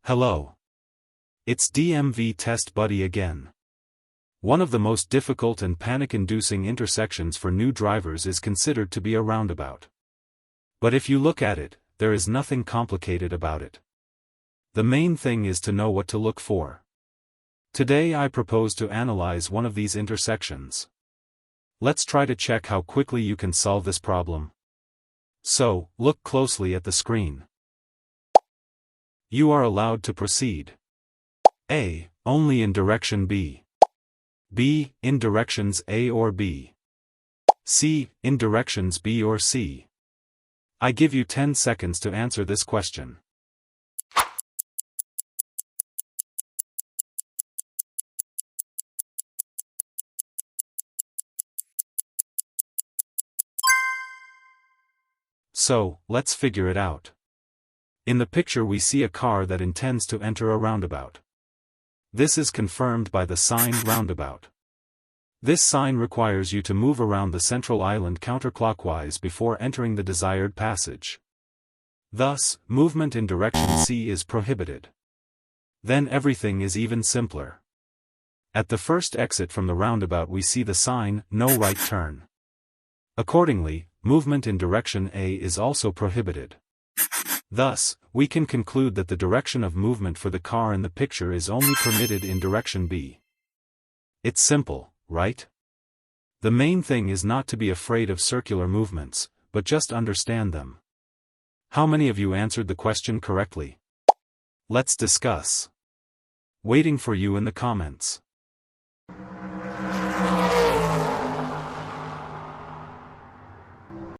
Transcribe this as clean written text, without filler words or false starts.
Hello. It's DMV Test Buddy again. One of the most difficult and panic-inducing intersections for new drivers is considered to be a roundabout. But if you look at it, there is nothing complicated about it. The main thing is to know what to look for. Today I propose to analyze one of these intersections. Let's try to check how quickly you can solve this problem. So, look closely at the screen. You are allowed to proceed. A. Only in direction B. B. In directions A or B. C. In directions B or C. I give you 10 seconds to answer this question. So, let's figure it out. In the picture we see a car that intends to enter a roundabout. This is confirmed by the sign roundabout. This sign requires you to move around the central island counterclockwise before entering the desired passage. Thus, movement in direction C is prohibited. Then everything is even simpler. At the first exit from the roundabout we see the sign, no right turn. Accordingly, movement in direction A is also prohibited. Thus, we can conclude that the direction of movement for the car in the picture is only permitted in direction B. It's simple, right? The main thing is not to be afraid of circular movements, but just understand them. How many of you answered the question correctly? Let's discuss. Waiting for you in the comments.